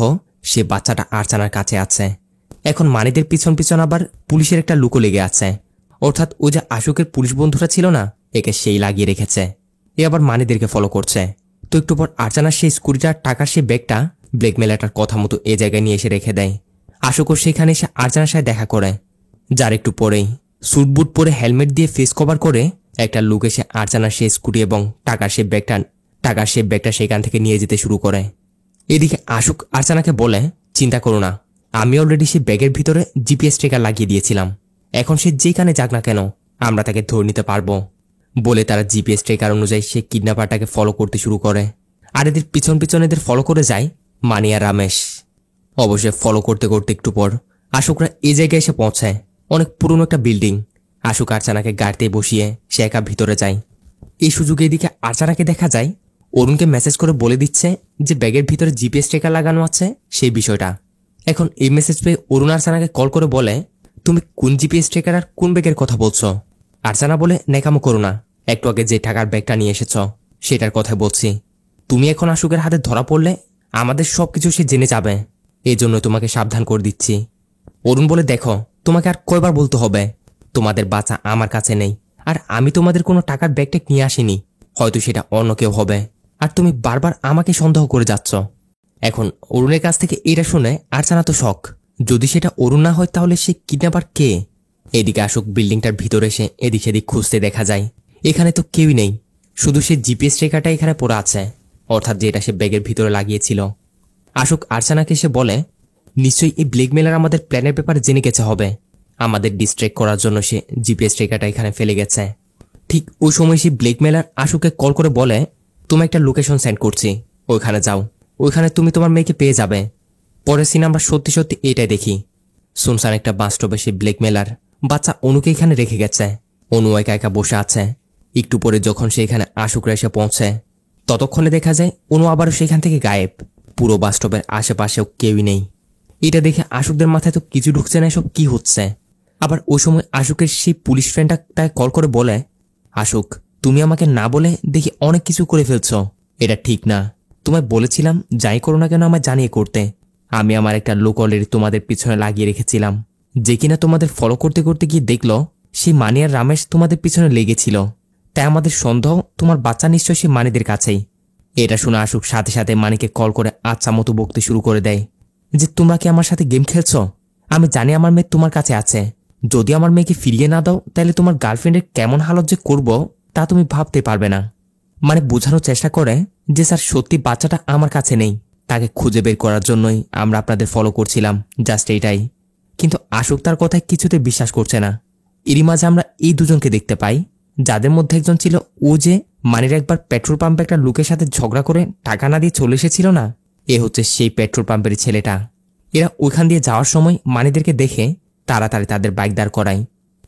সে বাচ্চাটা আর্চানার কাছে আছে। এখন মানিদের পিছন পিছন আবার পুলিশের একটা লুকো লেগে আছে, অর্থাৎ ওই যে আশুকের পুলিশ বন্ধুরা ছিল না, একে সেই লাগিয়ে রেখেছে, এ আবার মানিদেরকে ফলো করছে। তো একটু পর আর্চানার সেই স্কুটিটার টাকার সেই ব্যাগটা ব্ল্যাকমেলারটার কথা মতো এ জায়গায় নিয়ে এসে রেখে দেয়। আশুকও সেখানে এসে আর্চানার সাথে দেখা করে, যার একটু পরেই স্যুটবুট পরে হেলমেট দিয়ে ফেস কভার করে একটা লোক এসে আর্চানার সেই স্কুটি এবং টাকার সেই ব্যাগটা সেখান থেকে নিয়ে যেতে শুরু করে। এদিকে আশুক আর্চানাকে বলে চিন্তা করো না, আমি অলরেডি সেই ব্যাগের ভিতরে জিপিএস ট্র্যাকার লাগিয়ে দিয়েছিলাম, এখন সে যেখানে যাক না কেন আমরা তাকে ধরে নিতে পারবো। বলে তারা জিপিএস ট্র্যাকার অনুযায়ী সে কিডন্যাপারটাকে ফলো করতে শুরু করে, আর এদের পিছন পিছন এদের ফলো করে যায় মানি আর রামেশ। অবশ্যই ফলো করতে করতে একটু পর আশুকরা এই জায়গায় এসে পৌঁছায়, অনেক পুরনো একটা বিল্ডিং। আশুক আর্চানাকে গাড়িতে বসিয়ে সে একা ভিতরে যায়। এই সুযোগে এদিকে আর্চানাকে দেখা যায় অরুণকে মেসেজ করে বলে দিচ্ছে যে ব্যাগের ভিতরে জিপিএস ট্র্যাকার লাগানো আছে সেই বিষয়টা। এখন এই মেসেজ পেয়ে অরুণ আর্চানাকে কল করে বলে তুমি কোন জিপিএস ট্র্যাকার আর কোন ব্যাগের কথা বলছো। আর্চানা বলে নেকামো করো না, একটু আগে যে টাকার ব্যাগটা নিয়ে এসেছ সেটার কথা বলছি, তুমি এখন আশুকের হাতে ধরা পড়লে আমাদের সবকিছু সে জেনে যাবে, এই জন্য তোমাকে সাবধান করে দিচ্ছি। অরুণ বলে দেখো তোমাকে আর কয়বার বলতে হবে, তোমাদের বাচ্চা আমার কাছে নেই, আর আমি তোমাদের কোনো টাকার ব্যাগটা নিয়ে আসিনি, হয়তো সেটা অন্য কেউ হবে, আর তুমি বারবার আমাকে সন্দেহ করে যাচ্ছ। এখন অরুণের কাছ থেকে এটা শুনে আর্চানা তো শক, যদি সেটা অরুণ না হয় তাহলে সে কিডন্যাপার কে। এদিকে আশুক বিল্ডিংটার ভিতরে এসে এদিক সেদিক খুঁজতে দেখা যায়, এখানে তো কেউই নেই, শুধু সে জিপিএস ট্র্যাকারটা এখানে পড়ে আছে, অর্থাৎ যেটা সে ব্যাগের ভিতরে লাগিয়েছিল। আশুক আর্চানাকে এসে বলে নিশ্চয়ই এই ব্ল্যাকমেলার আমাদের প্ল্যানের ব্যাপারে জেনে গেছে হবে, আমাদের ডিস্ট্র্যাক্ট করার জন্য সে জিপিএস ট্র্যাকারটা এখানে ফেলে গেছে। ঠিক ওই সময় সে ব্ল্যাকমেলার আশুকে কল করে বলে তুমি একটা লোকেশন সেন্ড করছি, ওইখানে যাও, ওইখানে তুমি তোমার মেয়েকে পেয়ে যাবে। পরের সিন আমরা সত্যি সত্যি এটাই দেখি, সুনসান একটা বাস স্টপে সে ব্ল্যাকমেলার বাচ্চা অনুকে এখানে রেখে গেছে, অনু একা একা বসে আছে। একটু পরে যখন সে এখানে আশুকরা এসে পৌঁছে ততক্ষণে দেখা যায় অনু আবারও সেখান থেকে গায়েব, পুরো বাস স্টপের আশেপাশেও কেউই নেই। এটা দেখে আশুকদের মাথায় তো কিছু ঢুকছে না, এসব কি হচ্ছে। আবার ওই সময় আশুকের সেই পুলিশ ফ্রেন্ডটা তাকে কল করে বলে আশুক তুমি আমাকে না বলে দেখি অনেক কিছু করে ফেলছ, এটা ঠিক না, তোমায় বলেছিলাম যাই করো না কেন আমায় জানিয়ে করতে, আমি আমার একটা লোক অলরেডি তোমাদের পিছনে লাগিয়ে রেখেছিলাম, যে কিনা তোমাদের ফলো করতে করতে গিয়ে দেখলো সেই মানি আর রামেশ তোমাদের পিছনে লেগেছিল, তাই আমাদের সন্দেহ তোমার বাচ্চা নিশ্চয় সেই মানিদের কাছেই। এটা শুনে আশুক সাথে সাথে মানিকে কল করে আচ্ছা মতো বকতে শুরু করে দেয় যে তোমরা কি আমার সাথে গেম খেলছো, আমি জানি আমার মেয়ে তোমার কাছে আছে, যদি আমার মেয়েকে ফিরিয়ে না দাও তাহলে তোমার গার্লফ্রেন্ডের কেমন হালত যে করব তা তুমি ভাবতে পারবে না। মানে বোঝানোর চেষ্টা করে যে স্যার সত্যি বাচ্চাটা আমার কাছে নেই, তাকে খুঁজে বের করার জন্যই আমরা আপনাদের ফলো করছিলাম, জাস্ট এইটাই। কিন্তু আশুক তার কথায় কিছুতে বিশ্বাস করছে না। এরই মাঝে আমরা এই দুজনকে দেখতে পাই, যাদের মধ্যে একজন ছিল ও যে মানির একবার পেট্রোল পাম্পে একটা লোকের সাথে ঝগড়া করে টাকা না দিয়ে চলে এসেছিল না, এ হচ্ছে সেই পেট্রোল পাম্পের ছেলেটা। এরা ওইখান দিয়ে যাওয়ার সময় মানিদেরকে দেখে তাড়াতাড়ি তাদের বাইক দাঁড় করায়।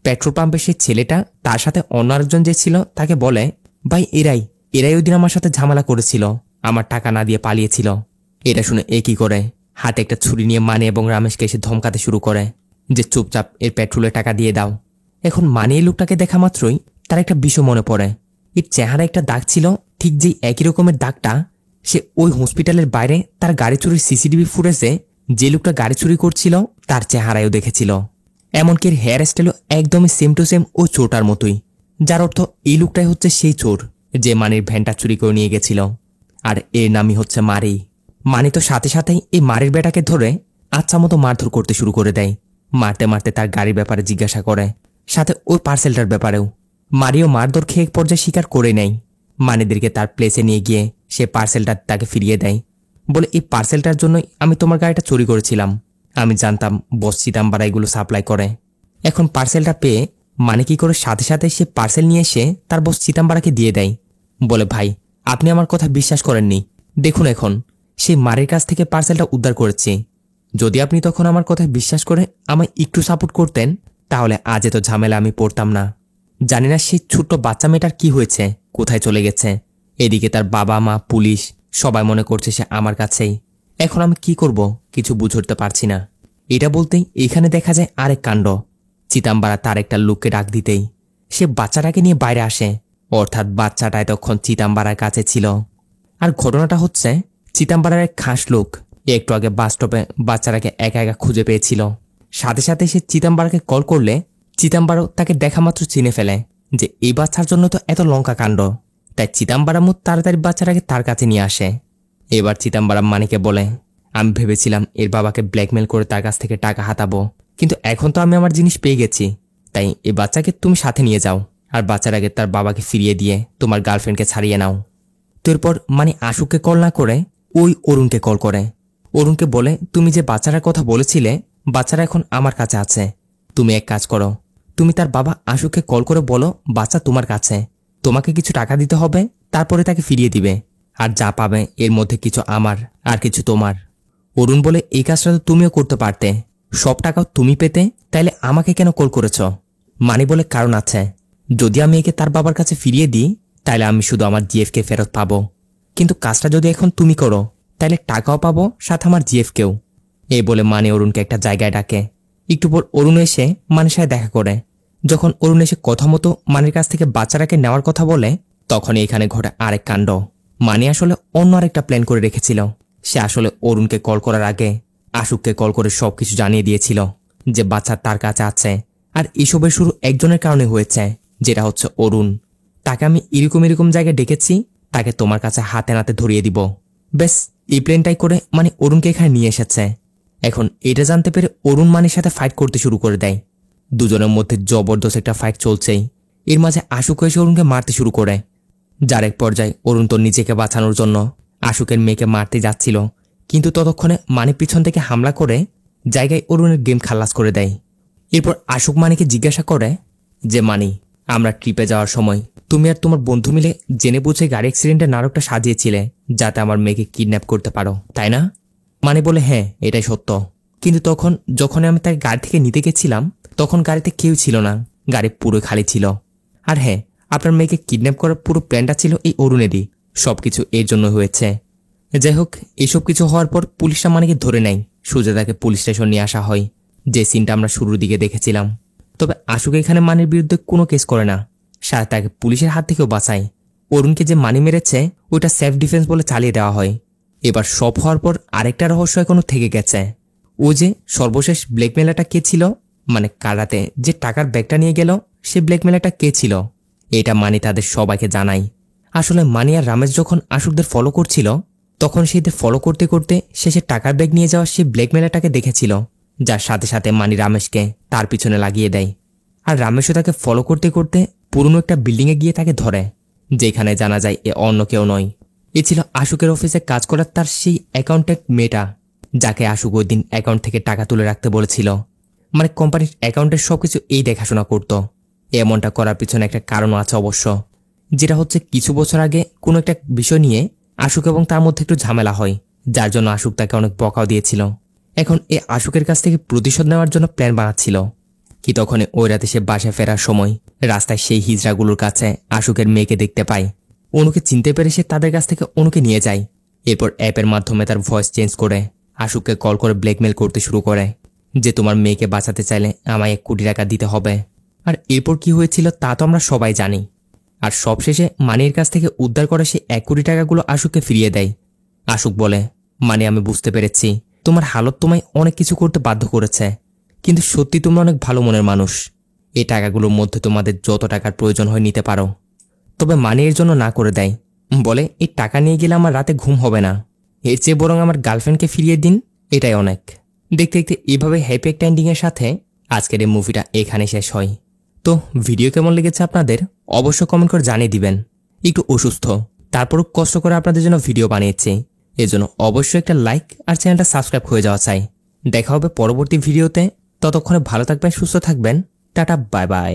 পেট্রোল পাম্পের সেই ছেলেটা তার সাথে অন্য আরেকজন যে ছিল তাকে বলে, ভাই এরাই ওই দিন আমার সাথে ঝামেলা করেছিল, আমার টাকা না দিয়ে পালিয়েছিল। এটা শুনে এ কি করে, হাতে একটা ছুরি নিয়ে মানি এবং রামেশকে এসে ধমকাতে শুরু করে যে চুপচাপ এর পেট্রোলের টাকা দিয়ে দাও। এখন মানি এই লোকটাকে দেখা মাত্রই তার একটা বিষয় মনে পড়ে। এর চেহারা একটা দাগ ছিল, ঠিক যেই একই রকমের দাগটা সে ওই হসপিটালের বাইরে তার গাড়ি চুরির সিসিটিভি ফুটেজে যে লোকটা গাড়ি চুরি করছিল তার চেহারায়ও দেখেছিল। এমনকি এর হেয়ার স্টাইলও একদমই সেম টু সেম ও চোরটার মতোই, যার অর্থ এই লোকটাই হচ্ছে সেই চোর যে মানির ভ্যানটা চুরি করে নিয়ে গেছিল। আর এর নামই হচ্ছে মারি। মানি তো সাথে সাথেই এই মারির বেটাকে ধরে আচ্ছা মতো মারধর করতে শুরু করে দেয়। মারতে মারতে তার গাড়ির ব্যাপারে জিজ্ঞাসা করে, সাথে ওই পার্সেলটার ব্যাপারেও। মারিও মারধর খেয়ে এক পর্যায়ে স্বীকার করে নেয়। মানিদেরকে তার প্লেসে নিয়ে গিয়ে সে পার্সেলটা তাকে ফিরিয়ে দেয়, বলে এই পার্সেলটার জন্যই আমি তোমার গাড়িটা চুরি করেছিলাম। আমি জানতাম বস চিদাম্বারা এগুলো সাপ্লাই করে। এখন পার্সেলটা পেয়ে মানে কি করে সাথে সাথে সে পার্সেল নিয়ে এসে তার বস চিদাম্বারাকে দিয়ে দেয়, বলে ভাই আপনি আমার কথা বিশ্বাস করেননি, দেখুন এখন সেই মারির কাছ থেকে পার্সেলটা উদ্ধার করেছি। যদি আপনি তখন আমার কথায় বিশ্বাস করে আমায় একটু সাপোর্ট করতেন তাহলে আজ এত ঝামেলা আমি পড়তাম না। জানি না সেই ছোট্ট বাচ্চা মেয়েটার কি হয়েছে, কোথায় চলে গেছে। এদিকে তার বাবা মা পুলিশ সবাই মনে করছে সে আমার কাছেই। এখন আমি কি করব কিছু বুঝে উঠতে পারছি না। এটা বলতেই এখানে দেখা যায় আরেক কাণ্ড। চিদাম্বারা তার একটা লোককে ডাক দিতেই সে বাচ্চাটাকে নিয়ে বাইরে আসে, অর্থাৎ বাচ্চাটা এতক্ষণ চিদাম্বারার কাছে ছিল। আর ঘটনাটা হচ্ছে চিদাম্বারার এক খাস লোক একটু আগে বাস স্টপে বাচ্চাটাকে একা একা খুঁজে পেয়েছিল। সাথে সাথে সে চিদাম্বারাকে কল করলে চিদাম্বারও তাকে দেখা মাত্র চিনে ফেলে যে এই বাচ্চার জন্য তো এত লঙ্কা কাণ্ড। তাই চিদাম্বারামও তাড়াতাড়ি বাচ্চাটাকে তার কাছে নিয়ে আসে। এবার চিদাম্বারাম মানিকে বলে, আমি ভেবেছিলাম এর বাবাকে ব্ল্যাকমেল করে তার কাছ থেকে টাকা হাতাবো, কিন্তু এখন তো আমি আমার জিনিস পেয়ে গেছি। তাই এই বাচ্চাকে তুমি সাথে নিয়ে যাও আর বাচ্চাটাকে তার বাবাকে ফিরিয়ে দিয়ে তোমার গার্লফ্রেন্ডকে ছাড়িয়ে নাও। তো এরপর মানে আশুককে কল না করে ওই অরুণকে কল করে। অরুণকে বলে, তুমি যে বাচ্চাটার কথা বলেছিলে বাচ্চারা এখন আমার কাছে আছে। তুমি এক কাজ করো, তুমি তার বাবা আশুককে কল করে বলো বাচ্চা তোমার কাছে, তোমাকে কিছু টাকা দিতে হবে, তারপরে তাকে ফিরিয়ে দিবে। আর যা পাবে এর মধ্যে কিছু আমার আর কিছু তোমার। অরুণ বলে, এই কাজটা তো তুমিও করতে পারতে, সব টাকাও তুমি পেতে, তাইলে আমাকে কেন কল করেছ? মানি বলে, কারণ আছে, যদি আমি একে তার বাবার কাছে ফিরিয়ে দিই তাইলে আমি শুধু আমার জিএফকে ফেরত পাবো, কিন্তু কাজটা যদি এখন তুমি করো তাইলে টাকাও পাবো সাথে আমার জিএফকেও। এই বলে মানে অরুণকে একটা জায়গায় ডাকে। একটু পর অরুণ এসে মানের সাথে দেখা করে। যখন অরুণ এসে কথা মতো মানের কাছ থেকে বাচ্চাটাকে নেওয়ার কথা বলে তখন এখানে ঘটে আরেক কাণ্ড। মানি আসলে অন্য আরেকটা প্ল্যান করে রেখেছিল। সে আসলে অরুণকে কল করার আগে আশুককে কল করে সবকিছু জানিয়ে দিয়েছিল যে বাচ্চা তার কাছে আছে। আর এসবের শুরু একজনের কারণে হয়েছে, যেটা হচ্ছে অরুণ। তাকে আমি এরকম জায়গায় ডেকেছি, তাকে তোমার কাছে হাতে নাতে ধরিয়ে দিব। বেশ এই প্ল্যানটাই করে মানে অরুণকে এখানে নিয়ে এসেছে। এখন এটা জানতে পেরে অরুণ মানির সাথে ফাইট করতে শুরু করে দেয়। দুজনের মধ্যে জবরদস্ত একটা ফাইট চলছেই। এর মাঝে আশুক এসে অরুণকে মারতে শুরু করে, যার এক পর্যায়ে অরুণ তো নিজেকে বাঁচানোর জন্য আশুকের মেয়েকে মারতে যাচ্ছিল, কিন্তু ততক্ষণে মানি পিছন থেকে হামলা করে জায়গায় অরুণের গেম খালাস করে দেয়। এরপর আশুক মানিকে জিজ্ঞাসা করে যে মানি, আমরা ট্রিপে যাওয়ার সময় তুমি আর তোমার বন্ধু মিলে জেনে বুঝে গাড়ি অ্যাক্সিডেন্টের নাটকটা সাজিয়েছিলে যাতে আমার মেয়েকে কিডন্যাপ করতে পারো, তাই না? মানি বলে, হ্যাঁ এটাই সত্য, কিন্তু যখন আমি তাকে গাড়ি থেকে নিতে গেছিলাম তখন গাড়িতে কেউ ছিল না, গাড়ি পুরো খালি ছিল। আর হ্যাঁ, আপনার মেয়েকে কিডন্যাপ করার পুরো প্ল্যানটা ছিল এই অরুণেরই, সবকিছু এর জন্য হয়েছে। যাই হোক, এসব কিছু হওয়ার পর পুলিশরা মানিকে ধরে নেয়। সোজা তাকে পুলিশ স্টেশন নিয়ে আসা হয়, যে সিনটা আমরা শুরুর দিকে দেখেছিলাম। তবে আশুক এখানে মানির বিরুদ্ধে কোনো কেস করে না, সাথে তাকে পুলিশের হাত থেকেও বাঁচায়। অরুণকে যে মানি মেরেছে ওইটা সেলফ ডিফেন্স বলে চালিয়ে দেওয়া হয়। এবার সব হওয়ার পর আরেকটা রহস্য এখনো থেকে গেছে। ও যে সর্বশেষ ব্ল্যাকমেলারটা কে ছিল, মানে কারাতে যে টাকার ব্যাগটা নিয়ে গেল সে ব্ল্যাকমেলারটা কে ছিল, এটা মানি তাদের সবাইকে জানায়। আসলে মানি আর রামেশ যখন আশুকদের ফলো করছিল তখন সেদের ফলো করতে করতে শেষে টাকার ব্যাগ নিয়ে যাওয়া সেই ব্ল্যাকমেলারটাকে দেখেছিল, যার সাথে সাথে মানি রামেশকে তার পিছনে লাগিয়ে দেয়। আর রামেশও তাকে ফলো করতে করতে পুরনো একটা বিল্ডিংয়ে গিয়ে তাকে ধরে, যেখানে জানা যায় এ অন্য কেউ নয়, এ ছিল আশুকের অফিসে কাজ করার তার সেই অ্যাকাউন্টেন্ট মেয়েটা, যাকে আশুক ওই দিন অ্যাকাউন্ট থেকে টাকা তুলে রাখতে বলেছিল। মানে কোম্পানির অ্যাকাউন্টের সবকিছু এই দেখাশোনা করত। এমনটা করার পিছনে একটা কারণও আছে অবশ্য, যেটা হচ্ছে কিছু বছর আগে কোনো একটা বিষয় নিয়ে আশুক এবং তার মধ্যে একটু ঝামেলা হয়, যার জন্য আশুক তাকে অনেক বকাও দিয়েছিল। এখন এ আশুকের কাছ থেকে প্রতিশোধ নেওয়ার জন্য প্ল্যান বানাচ্ছিল। কি তখন ওই রাতে সে বাসায় ফেরার সময় রাস্তায় সেই হিজড়াগুলোর কাছে আশুকের মেয়েকে দেখতে পায়। অনুকে চিনতে পেরে সে তাদের কাছ থেকে অনুকে নিয়ে যায়। এরপর অ্যাপের মাধ্যমে তার ভয়েস চেঞ্জ করে আশুককে কল করে ব্ল্যাকমেল করতে শুরু করে যে তোমার মেয়েকে বাঁচাতে চাইলে আমায় 1 কোটি টাকা দিতে হবে। আর এরপর কি হয়েছিল তা তো আমরা সবাই জানি। আর সবশেষে মানির কাছ থেকে উদ্ধার করে সে 1 কোটি টাকাগুলো আশুককে ফিরিয়ে দেয়। আশুক বলে, মানে আমি বুঝতে পেরেছি তোমার হালত তোমায় অনেক কিছু করতে বাধ্য করেছে, কিন্তু সত্যি তোমরা অনেক ভালো মনের মানুষ। এই টাকাগুলোর মধ্যে তোমাদের যত টাকার প্রয়োজন হয় নিতে পারো। তবে মানি এর জন্য না করে দেয়, বলে এই টাকা নিয়ে গেলে আমার রাতে ঘুম হবে না, এর চেয়ে বরং আমার গার্লফ্রেন্ডকে ফিরিয়ে দিন, এটাই অনেক। দেখতে দেখতে এভাবে হ্যাপি একটা এন্ডিংয়ের সাথে আজকের এই মুভিটা এখানে শেষ হয়। তো ভিডিও কেমন লেগেছে আপনাদের অবশ্যই কমেন্ট করে জানিয়ে দিবেন। একটু অসুস্থ, তারপরও কষ্ট করে আপনাদের জন্য ভিডিও বানিয়েছি, এজন্য অবশ্যই একটা লাইক আর চ্যানেলটা সাবস্ক্রাইব হয়ে যাওয়া চাই। দেখা হবে পরবর্তী ভিডিওতে, ততক্ষণে ভালো থাকবেন, সুস্থ থাকবেন, টাটা, বাই বাই।